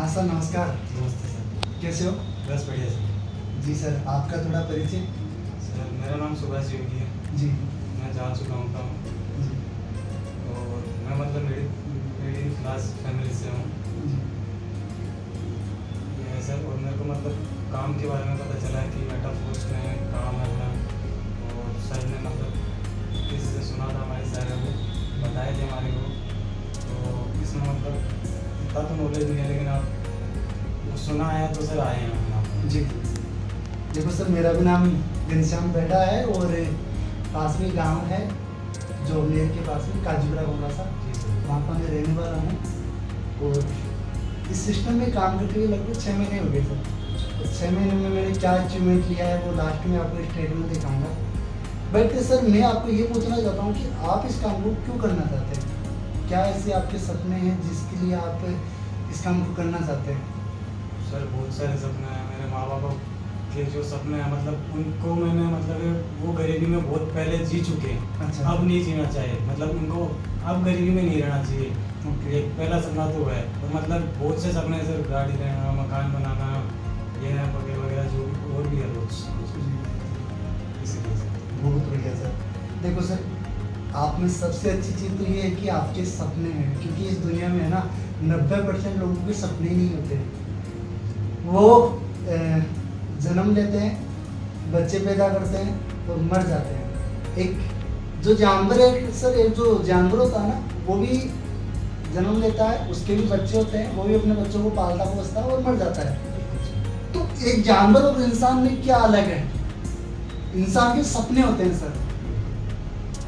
हाँ सर, नमस्कार। नमस्ते सर। कैसे हो? बस बढ़िया सर। जी सर, आपका थोड़ा परिचय। सर मेरा नाम सुभाष योगी है। जी मैं जहाँसू गाँव का हूँ जी और मैं मतलब मिडिल क्लास फैमिली से हूँ। जी ये है सर। और मेरे को मतलब काम के बारे में पता चला है कि मेटा फोर्स में काम है अपना। और सर ने मतलब किसी से सुना था, हमारे सर है वो बताए थे हमारे को। तो इसमें मतलब इतना तो नॉलेज नहीं है, लेकिन आप वो सुना है तो सर आए हैं हम यहाँ जी। देखो सर, मेरा भी नाम घनश्याम बेड़ा है और पास में गांव है जो मेर के पास में काजूरा गोला सा, पर। जी सर। वहाँ पर मैं रहने वाला हूँ। और इस सिस्टम में काम करते हुए लगभग 6 महीने हो गए सर। तो 6 महीने में मैंने क्या अचीवमेंट लिया है वो लास्ट में आपको स्टेटमेंट दिखाऊंगा। बट सर, मैं आपको ये पूछना चाहता हूँ कि आप इस काम को क्यों करना चाहते हैं? क्या ऐसे आपके सपने हैं जिसके लिए आप इस काम को करना चाहते हैं? सर बहुत सारे सपने हैं मेरे माँ बाप के। जो सपने हैं मतलब उनको मैंने मतलब वो गरीबी में बहुत पहले जी चुके हैं। अच्छा। अब नहीं जीना चाहिए, मतलब उनको अब गरीबी में नहीं रहना चाहिए। ओके। एक पहला सपना तो है। और मतलब बहुत से सपने हैं सर, गाड़ी लेना, मकान बनाना, ये है वगैरह वगैरह, जो और भी है बहुत इसीलिए सर। बहुत बढ़िया सर। देखो सर, आप में सबसे अच्छी चीज़ तो ये है कि आपके सपने हैं, क्योंकि इस दुनिया में है ना 90% लोगों के सपने ही नहीं होते। वो जन्म लेते हैं, बच्चे पैदा करते हैं और मर जाते हैं। एक जो जानवर है सर, एक जो जानवर होता है ना, वो भी जन्म लेता है, उसके भी बच्चे होते हैं, वो भी अपने बच्चों को पालता पोसता है और मर जाता है। तो एक जानवर और इंसान में क्या अलग है? इंसान के सपने होते हैं सर।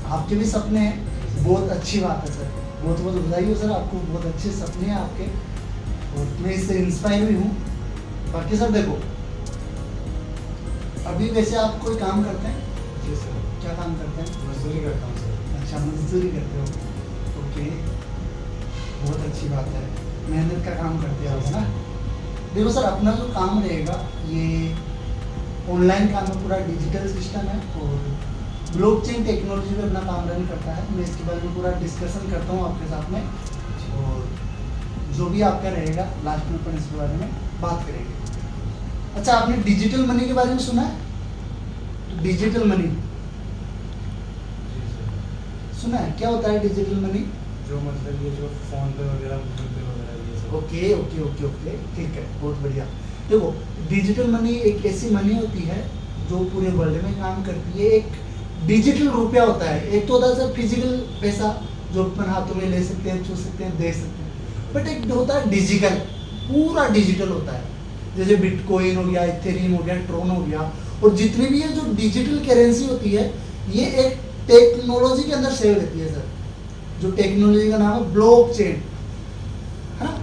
आपके भी सपने हैं, बहुत अच्छी बात है सर। बहुत बहुत बधाई हो सर, आपको बहुत अच्छे सपने हैं आपके और मैं इससे इंस्पायर भी हूँ। बाकी सर देखो, अभी वैसे आप कोई काम करते हैं? जी सर। क्या काम करते हैं? मजदूरी करता हूँ सर। अच्छा, मजदूरी करते हो। ओके, बहुत अच्छी बात है। मेहनत का काम करते हो ना। देखो सर, अपना जो काम रहेगा ये ऑनलाइन काम है, पूरा डिजिटल सिस्टम है और ब्लॉकचेन टेक्नोलॉजी पे अपना काम रन करता है। मैं इसके बारे में पूरा डिस्कशन करता हूँ आपके साथ में, और जो भी आपका रहेगा लास्ट में अपन इसके बारे में बात करेंगे। अच्छा, आपने डिजिटल मनी के बारे में सुना है? डिजिटल मनी जी सर। सुना है? क्या होता है डिजिटल मनी? जो मतलब ये जो फोन पे वगैरह, गूगल पे वगैरह, ये सब। ओके ओके ओके ओके, ठीक है, बहुत बढ़िया। देखो, डिजिटल मनी एक ऐसी मनी होती है जो पूरे वर्ल्ड में काम करती है। एक डिजिटल रुपया होता है। एक तो होता है सर फिजिकल पैसा जो अपन हाथों में ले सकते हैं, छू सकते हैं, दे सकते हैं। बट एक होता है डिजिटल, पूरा डिजिटल होता है। जैसे बिटकॉइन हो गया, इथेरियम हो गया, ट्रोन हो गया, और जितनी भी है जो डिजिटल करेंसी होती है, ये एक टेक्नोलॉजी के अंदर सेव रहती है सर। जो टेक्नोलॉजी का नाम है ब्लॉकचेन, है ना।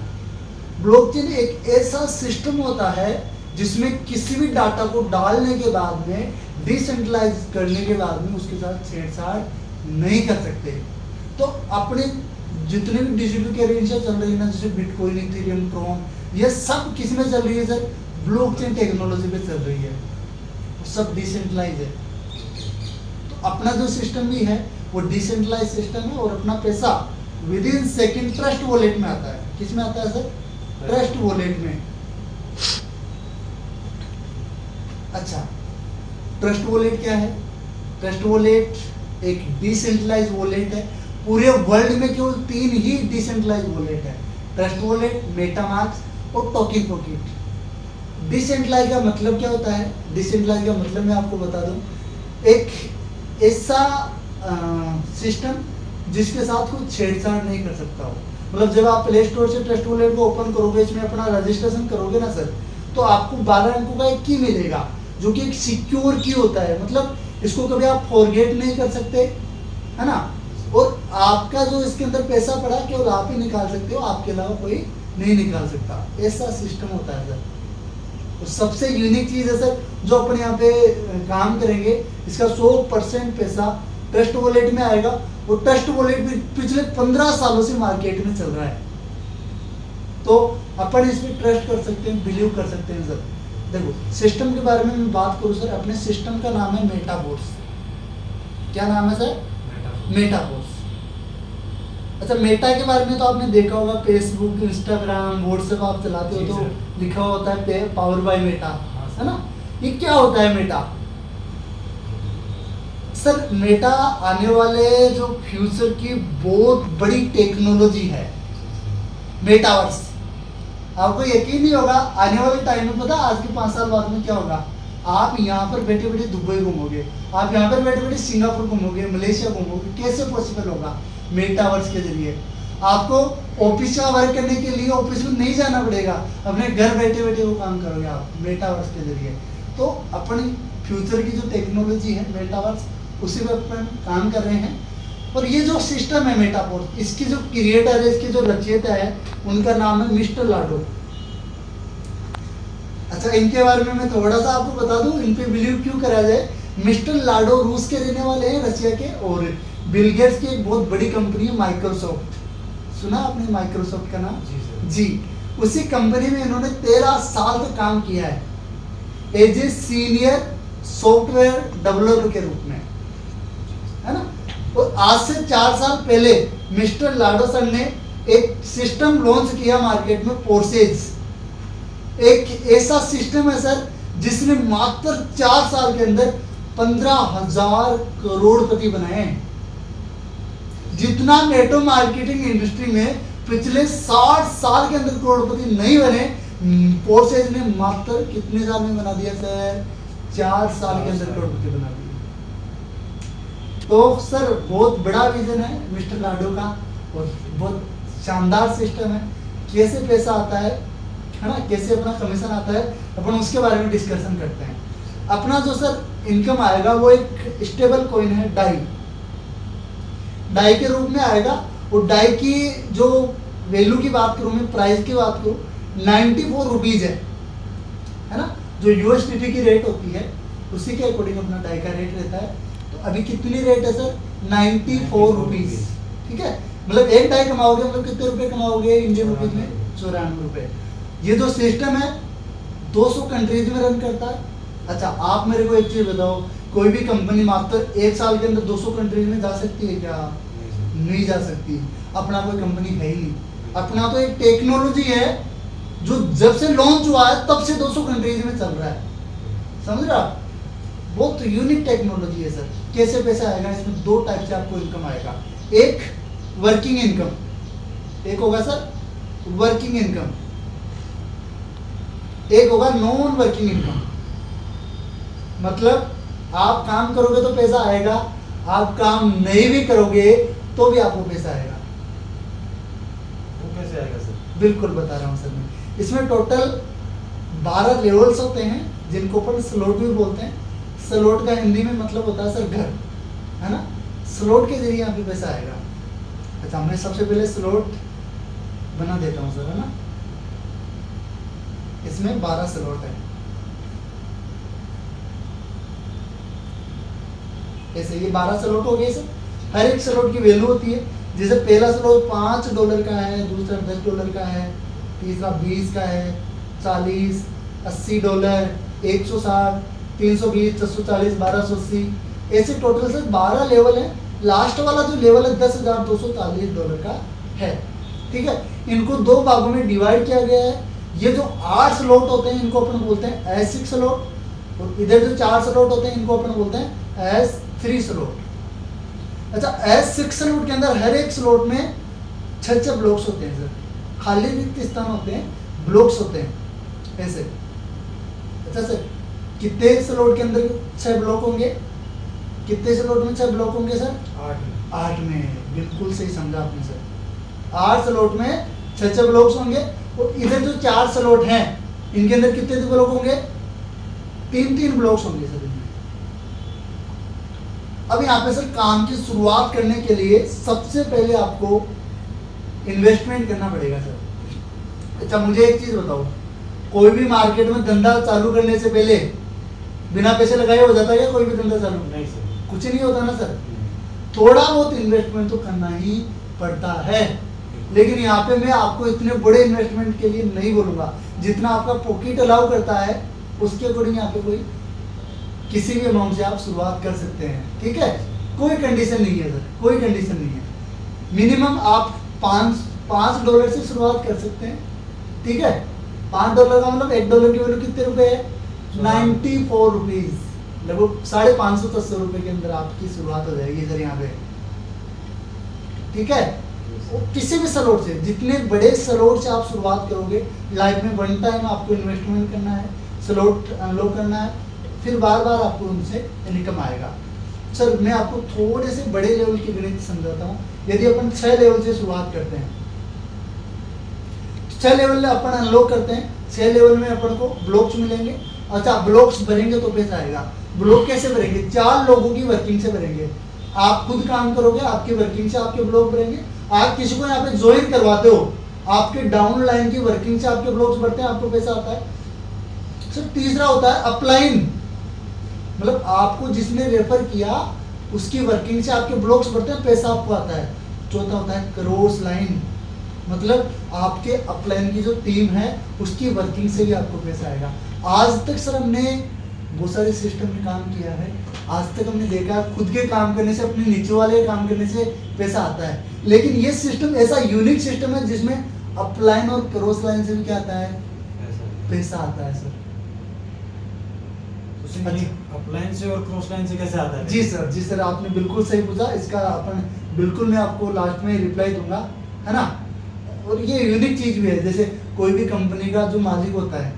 ब्लॉकचेन एक ऐसा सिस्टम होता है जिसमें किसी भी डाटा को डालने के बाद में, डिसेंट्रलाइज करने के बाद में उसके साथ छेड़छाड़ नहीं कर सकते। तो अपने जितने भी डिजिटल करेंसी चल रही है ना, जैसे बिटकॉइन, इथेरियम, ट्रोन, ये सब किस में चल रही है सर? ब्लॉकचेन टेक्नोलॉजी पे चल रही है। सब डिसेंट्रलाइज है। तो अपना जो सिस्टम भी है वो डिसेंट्रलाइज सिस्टम है और अपना पैसा with in second trust wallet में आता है। किस में आता है सर? ट्रस्ट वॉलेट में। अच्छा, ट्रस्ट वॉलेट क्या है? ट्रस्ट वॉलेट एक डिसेंट्रलाइज वॉलेट है। पूरे वर्ल्ड में केवल 3 ही डिसेंट्रलाइज वॉलेट है: ट्रस्ट वॉलेट, मेटामास्क और टोकन पॉकेट। डिसेंट्रलाइज का मतलब क्या होता है? डिसेंट्रलाइज का मतलब मैं आपको बता दूं, एक ऐसा सिस्टम जिसके साथ कोई छेड़छाड़ नहीं कर सकता हो। मतलब जब आप प्ले स्टोर से ट्रस्ट वॉलेट को ओपन करोगे, इसमें अपना रजिस्ट्रेशन करोगे ना सर, तो आपको 12 अंकों का एक की मिलेगा जो कि एक सिक्योर की होता है। मतलब इसको कभी आप फॉरगेट नहीं कर सकते, है ना। और आपका जो इसके अंदर पैसा पड़ा केवल आप ही निकाल सकते हो, आपके अलावा कोई नहीं निकाल सकता। ऐसा सिस्टम होता है सर। तो सबसे यूनिक चीज़ है सर जो अपने यहाँ पे काम करेंगे, इसका 100% पैसा ट्रस्ट वॉलेट में आएगा। और ट्रस्ट वॉलेट भी पिछले 15 सालों से मार्केट में चल रहा है, तो अपन इस पर ट्रस्ट कर सकते हैं, बिलीव कर सकते हैं सर। देखो, सिस्टम के बारे में मैं बात करूँ सर, अपने सिस्टम का नाम है मेटावर्स। क्या नाम है सर? मेटावर्स। अच्छा, मेटा के बारे में तो आपने देखा होगा, फेसबुक, इंस्टाग्राम, व्हाट्सएप आप चलाते हो जी तो सर। लिखा होता है पावर बाय मेटा, हाँ है ना? सर। ये क्या होता है मेटा? सर मेटा आने वाले जो फ्यूचर की बहुत बड़ी टेक्नोलॉजी है, मेटावर्स। आपको यकीन नहीं होगा, आने वाले टाइम में पता आज के 5 साल बाद में क्या होगा? आप यहाँ पर बैठे बैठे दुबई घूमोगे, आप यहाँ पर बैठे बैठे सिंगापुर घूमोगे, मलेशिया घूमोगे। कैसे पॉसिबल होगा? मेटावर्स के जरिए आपको ऑफिस का वर्क करने के लिए ऑफिस में नहीं जाना पड़ेगा, अपने घर बैठे बैठे वो काम करोगे आप मेटावर्स के जरिए। तो अपनी फ्यूचर की जो टेक्नोलॉजी है मेटावर्स, उसी पर अपन काम कर रहे हैं। और ये जो सिस्टम है मेटावर्स, इसकी जो क्रिएटर है, इसके जो रचयिता है, उनका नाम है मिस्टर लाडो। अच्छा, इनके बारे में मैं थोड़ा सा आपको बता दूं, इन पे बिलीव क्यों करा जाए। मिस्टर लाडो रूस के रहने वाले हैं, रशिया के। और बिल गेट्स की एक बहुत बड़ी कंपनी है माइक्रोसॉफ्ट, सुना आपने माइक्रोसॉफ्ट का नाम? जी सर। जी, उसी कंपनी में इन्होंने 13 साल तक काम किया है as a senior software developer के रूप में, है ना? और आज से 4 साल पहले मिस्टर लाडो सर ने एक सिस्टम लॉन्च किया मार्केट में, पोर्सेज। एक ऐसा सिस्टम है सर जिसने मात्र 4 साल के अंदर 15,000 करोड़पति बनाए हैं। जितना नेटो मार्केटिंग इंडस्ट्री में पिछले 60 साल के अंदर करोड़पति नहीं बने, पोर्सेज ने मात्र कितने साल में बना दिया सर? 4 साल के अंदर करोड़पति बना दिया। तो सर बहुत बड़ा विजन है मिस्टर लाडो का, और बहुत शानदार सिस्टम है। कैसे पैसा आता है ना, कैसे अपना कमीशन आता है, अपन उसके बारे में डिस्कशन करते हैं। अपना जो सर इनकम आएगा वो एक स्टेबल कॉइन है, डाई के रूप में आएगा। और डाई की जो वैल्यू की बात करूँ मैं, प्राइस की बात करूँ, 94 रुपीज़ है ना? जो यूएसडीटी की रेट होती है उसी के अकॉर्डिंग अपना डाई का रेट रहता है। तो अभी कितनी रेट है सर? 94 रुपीज़। ठीक है, मतलब एक डाई कमाओगे मतलब कितने रुपए कमाओगे इंडियन रुपीज में? 94 रुपए। ये जो सिस्टम है 200 कंट्रीज में रन करता है। अच्छा, आप मेरे को एक चीज बताओ, कोई भी कंपनी मात्र 1 साल के अंदर 200 कंट्रीज में जा सकती है क्या? नहीं जा सकती। अपना कोई कंपनी है ही नहीं। अपना तो एक टेक्नोलॉजी है जो जब से लॉन्च हुआ है तब से 200 कंट्रीज में चल रहा है, समझ रहे आप? बहुत यूनिक टेक्नोलॉजी है सर। कैसे पैसा आएगा इसमें? 2 टाइप से आपको इनकम आएगा। एक वर्किंग इनकम, एक होगा सर वर्किंग इनकम, एक होगा नॉन वर्किंग इनकम। मतलब आप काम करोगे तो पैसा आएगा, आप काम नहीं भी करोगे तो भी आपको पैसा आएगा। वो कैसे आएगा सर? बिल्कुल बता रहा हूँ सर मैं। इसमें टोटल 12 लेवल्स होते हैं जिनको अपन स्लॉट भी बोलते हैं। स्लॉट का हिंदी में मतलब होता है सर घर, है ना? स्लॉट के जरिए यहाँ पे पैसा आएगा। अच्छा, मैं सबसे पहले स्लॉट बना देता हूँ सर, है ना? इसमें 12 स्लॉट है। ऐसे ये 12 स्लॉट हो गए सर। हर एक स्लॉट की वैल्यू होती है। जैसे पहला स्लॉट $5 का है, दूसरा $10 का है, तीसरा 20 का है, 40, $80, 160, 320, 640, 1280, ऐसे टोटल से 12 लेवल है। लास्ट वाला जो लेवल है $10,240 का है। ठीक है, इनको 2 भागों में डिवाइड किया गया है। ये जो 8 स्लॉट होते हैं इनको अपन बोलते हैं S6 स्लॉट, और इधर जो 4 स्लॉट होते हैं इनको अपन बोलते हैं S3 स्लॉट। अच्छा, S6 स्लॉट के अंदर हर एक स्लॉट में 6 ब्लॉक्स होते हैं सर। खाली रिक्त स्थान होते हैं, ब्लॉक्स होते हैं ऐसे। अच्छा सर, कितने स्लॉट के अंदर 6 ब्लॉक होंगे? कितने स्लॉट में 6 ब्लॉक होंगे सर? 8 में। बिल्कुल सही समझा आपने सर। 8 स्लॉट में 6 ब्लॉक्स होंगे। और इधर जो 4 स्लॉट हैं इनके अंदर कितने ब्लॉक होंगे? 3 ब्लॉक्स होंगे सर इनमें। अब यहाँ पे सर काम की शुरुआत करने के लिए सबसे पहले आपको इन्वेस्टमेंट करना पड़ेगा सर। अच्छा, मुझे एक चीज बताओ, कोई भी मार्केट में धंधा चालू करने से पहले बिना पैसे लगाए हो जाता है क्या कोई भी धंधा चालू? नहीं सर, कुछ नहीं होता ना सर। थोड़ा बहुत इन्वेस्टमेंट तो करना ही पड़ता है। लेकिन यहाँ पे मैं आपको इतने बड़े इन्वेस्टमेंट के लिए नहीं बोलूंगा। जितना आपका पॉकेट अलाउ करता है उसके अकॉर्डिंग यहाँ पे कोई किसी भी अमाउंट से आप शुरुआत कर सकते हैं। ठीक है, कोई कंडीशन नहीं है सर, कोई कंडीशन नहीं है। मिनिमम आप $5 से शुरुआत कर सकते हैं, ठीक है। $5 का मतलब $1 की वैल्यू कितने रुपए है? 94 रुपीज, लगभग 550-600 के अंदर आपकी शुरुआत हो जाएगी सर यहाँ पे, ठीक है। वो किसी भी सलोट से, जितने बड़े सलोट से आप शुरुआत करोगे, लाइफ में वन टाइम आपको इन्वेस्टमेंट करना है, सलोट अनलॉक करना है, फिर बार बार आपको उनसे इनकम आएगा। सर मैं आपको थोड़े से बड़े लेवल की गणित समझाता हूँ। यदि अपन 6 लेवल से शुरुआत करते हैं, 6 लेवल में अपन अनलॉक करते हैं, 6 लेवल में अपन को ब्लॉक्स मिलेंगे। अच्छा, ब्लॉक्स भरेंगे तो पैसा आएगा। ब्लॉक कैसे भरेंगे? 4 लोगों की वर्किंग से भरेंगे। आप खुद काम करोगे, आपकी वर्किंग से आपके ब्लॉक भरेंगे। आप किसी को यहाँ पे ज्वाइन करवाते हो, आपके डाउन लाइन की वर्किंग से आपके ब्लॉक्स भरते हैं, आपको पैसा आता है। सर तीसरा होता है अपलाइन, मतलब आपको जिसने रेफर किया उसकी वर्किंग से आपके ब्लॉक्स बढ़ते हैं, पैसा आपको आता है। चौथा होता है क्रॉस लाइन, मतलब आपके अपलाइन की जो टीम है उसकी वर्किंग से भी आपको पैसा आएगा। आज तक सर हमने बहुत सारे सिस्टम में काम किया है, आज तक हमने देखा खुद के काम करने से, अपने नीचे वाले काम करने से पैसा आता है, लेकिन ये सिस्टम ऐसा यूनिक सिस्टम है जिसमें अपलाइन और क्रॉस लाइन से भी क्या आता है? पैसा आता है सर। अपलाइन से और क्रॉस लाइन से कैसे आता है? जी सर आपने बिल्कुल सही पूछा। इसका अपन बिल्कुल मैं आपको लास्ट में रिप्लाई दूंगा, है ना। और ये यूनिक चीज भी है, जैसे कोई भी कंपनी का जो मालिक होता है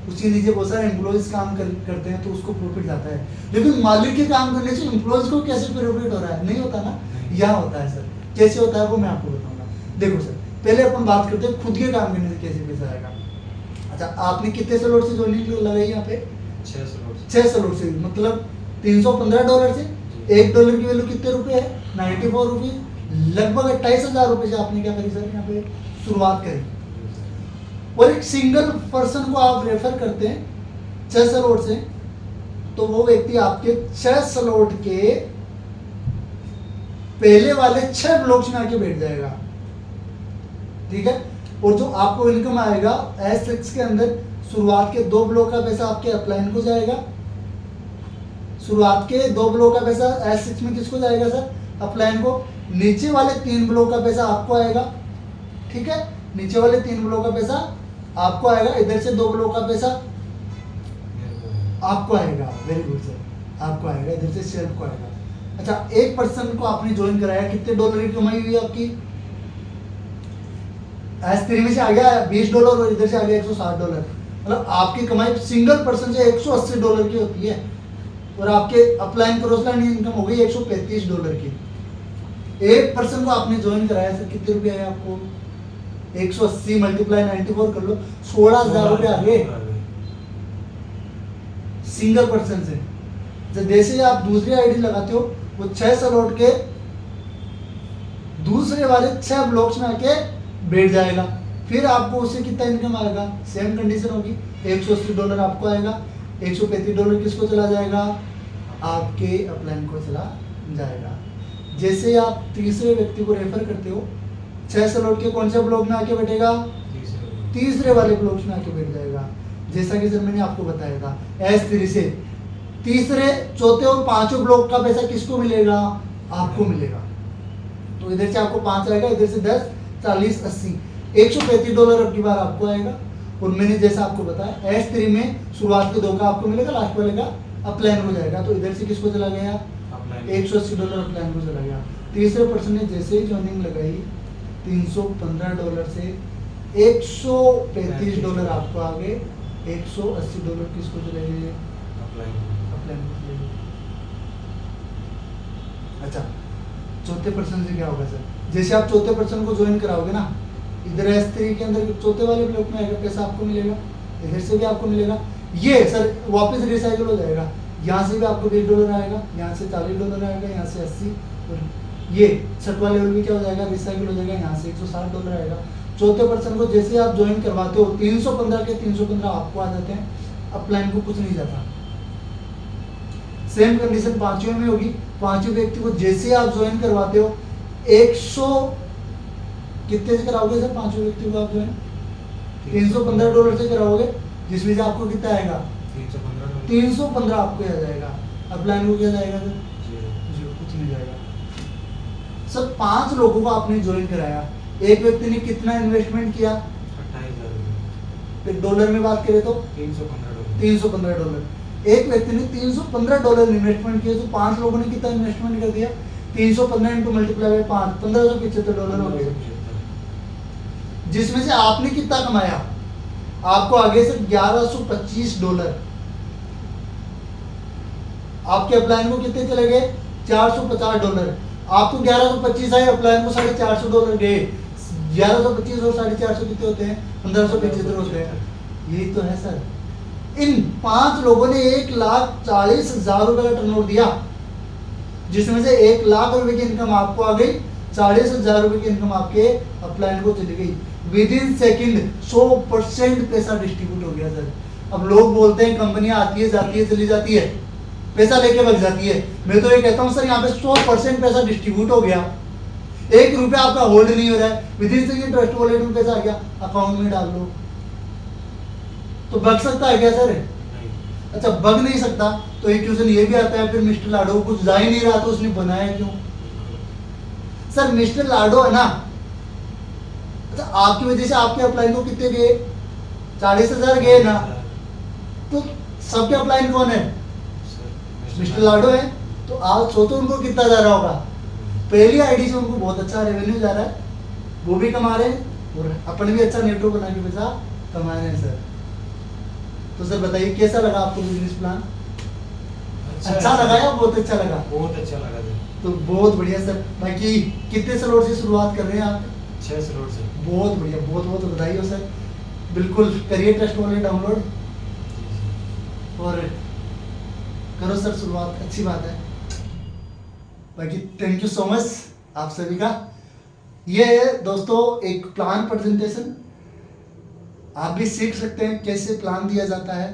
उसके नीचे बहुत सारे एम्प्लॉयज काम करते हैं तो उसको प्रॉफिट जाता है, लेकिन मालिक के काम करने से एम्प्लॉयज को कैसे प्रॉफिट हो रहा है? नहीं होता ना, यहाँ होता है सर। कैसे होता है वो मैं आपको बताऊंगा। देखो सर, पहले अपन बात करते हैं खुद के काम करने से कैसे पैसा आएगा। अच्छा, आपने कितने सलोट से ज्वाइनिंग लगाई यहाँ पे? 6 सलोट से, मतलब $315 से। $1 की वैल्यू कितने रुपए है? 94 रुपीज, लगभग 28,000 रुपए से आपने क्या करी सर यहाँ पे शुरुआत करी। और एक सिंगल पर्सन को आप रेफर करते हैं 6 सलोट से, तो वो व्यक्ति आपके 6 सलोट के पहले वाले 6 ब्लॉक्स में आके बैठ जाएगा, ठीक है। और जो आपको इनकम आएगा S6 के अंदर, शुरुआत के 2 ब्लॉक का पैसा आपके अपलाइन को जाएगा। शुरुआत के 2 ब्लॉक का पैसा S6 में किसको जाएगा सर? अपलाइन को। नीचे वाले 3 ब्लॉक का पैसा आपको आएगा, ठीक है। नीचे वाले 3 ब्लॉक का पैसा आपको आएगा। इधर से 2 ब्लॉक का पैसा आपको आएगा। वेरी गुड सर, आपको आएगा। इधर से सेल्फ को आएगा। अच्छा, एक पर्सन को आपने ज्वाइन कराया, कितने डॉलर की कमाई हुई आपकी? S3 में से आ गया $20 और इधर से आ गया $160, मतलब आपकी कमाई सिंगल पर्सन से $180 की होती है। और आपके अपलाइन क्रॉस लाइन इनकम हो गई $135 की। एक पर्सन को आपने ज्वाइन कराया सर, कितने रुपए आए आपको? 180 मल्टीप्लाई 94 कर लो, 16,000 रुपए आ गए सिंगल पर्सन से। जैसे ही आप दूसरी आईडी लगाते हो, वो 6 सलोट के दूसरे वाले 6 ब्लॉक्स में आके बैठ जाएगा। फिर आपको उससे कितना इनकम आएगा? सेम कंडीशन होगी, $180 आपको आएगा। $135 किसको चला जाएगा? आपके अपलाइन को चला जाएगा। जैसे आप तीसरे व्यक्ति को रेफर करते हो, 6 सलोट के कौन से ब्लॉक में आके बैठेगा? तीसरे वाले ब्लॉक में आके बैठ जाएगा। जैसा कि सर मैंने आपको बताया था, S3 से तीसरे, चौथे और पांचों ब्लॉक का पैसा किसको मिलेगा? आपको मिलेगा। तो इधर से आपको 5 आएगा, इधर से 10, 40, 80, $135 अब की बार आपको आएगा। और मैंने जैसा आपको बताया, S3 में शुरुआत के 2 का आपको मिलेगा, लास्ट वाले का अपलाइन हो जाएगा। तो इधर से किसको चला गया? $180 अपलाइन को चला गया। तीसरे पर्सन ने जैसे ही ज्वाइनिंग लगाई, $315 से $135 आपको आ गए, $180 किसको चले गए? अपलाइन को चले गए। अच्छा, चौथे पर्सन से क्या होगा सर? जैसे आप चौथे पर्सन को ज्वाइन कराओगे ना, इधर S3 के अंदर चौथे वाले ब्लॉक में आएगा, पैसा आपको मिलेगा। इधर से भी आपको मिलेगा। ये सर वापस रिसाइकल हो जाएगा। यहाँ से भी आपको $20 आएगा, यहाँ से $40 आएगा, यहाँ से 80, और ये 6वां लेवल भी क्या हो जाएगा? रिसाइकल हो जाएगा। यहाँ से $160 आएगा। चौथे पर्सन को जैसे आप ज्वाइन करवाते हो, 315 के 315 आपको आ जाते हैं, अपलाइन को कुछ नहीं जाता। सेम कंडीशन पांचवें में होगी। पांचवें व्यक्ति को जैसे आप ज्वाइन करवाते हो, 100 कितने से कराओगे सर? पांचवें व्यक्ति को आप ज्वाइन $315 से कराओगे, जिसमें से आपको कितना आएगा? 315 आपको आ जाएगा। अपलाइन को क्या जाएगा सर? 0, कुछ नहीं जाएगा। सर 5 लोगों को आपने ज्वाइन कराया, एक व्यक्ति ने कितना इन्वेस्टमेंट किया? 28,000 रुपये, फिर डॉलर में बात करें तो $315। $315। एक व्यक्ति ने $315 इन्वेस्टमेंट किया, तो 5 लोगों ने कितना इन्वेस्टमेंट कर दिया? 315 इंटू मल्टीप्लाई बाई 5, $1575 हो गए। जिसमें से आपने कितना कमाया? आपको आगे से $1125। आपके अपलाइन को कितने चले गए? $450। आपको 1125 आए, अपलाइन को $450 गए। 1125 और 450 कितने होते हैं? 1575 होते हैं। यही तो है सर। इन 5 लोगों ने 1,40,000 रुपए का टर्नओवर दिया, जिसमें से 1 लाख रुपए की इनकम आपको आ गई, 40,000 रुपए की इनकम आपके अपलाइन को चली गई। विद इन सेकेंड 100% पैसा डिस्ट्रीब्यूट हो गया सर। अब लोग बोलते हैं कंपनियां आती है जाती है चली जाती है, पैसा लेके भाग जाती है। मैं तो ये कहता हूँ सर, यहाँ पे 100% पैसा डिस्ट्रीब्यूट हो गया। 1 रुपया आपका होल्ड नहीं हो रहा है, with in second trust wallet में पैसा आ गया, अकाउंट में डाल लो। तो बग सकता है क्या सर? अच्छा, बग नहीं सकता तो एक क्वेश्चन ये भी आता है, फिर मिस्टर लाडो को कुछ जा ही नहीं रहा तो उसने बनाया क्यों? सर मिस्टर लाडो है ना, अच्छा आपकी वजह से आपके अपलाइन को कितने गए? 40,000 गए ना। तो सबके अपलाइन कौन है? मिस्टर लाडो है। तो आप सोचो उनको कितना जा रहा होगा। पहली आईडी से उनको बहुत अच्छा रेवेन्यू जा रहा है, वो भी कमा रहे हैं और अपन भी अच्छा नेटवर्क बना के पैसा कमा रहे हैं सर। तो सर बताइए कैसा लगा आपको बिजनेस प्लान? अच्छा लगा या बहुत अच्छा लगा? बहुत अच्छा लगा सर। तो बहुत बढ़िया सर। बाकी कितने स्लॉट से शुरुआत कर रहे हैं आप? 6 स्लॉट से। बहुत बढ़िया, बहुत बहुत बधाई हो सर। बिल्कुल करिए ट्रस्ट वॉलेट डाउनलोड और करो सर शुरुआत, अच्छी बात है। बाकी थैंक यू सो मच आप सभी का। ये है दोस्तों एक प्लान प्रेजेंटेशन, आप भी सीख सकते हैं कैसे प्लान दिया जाता है।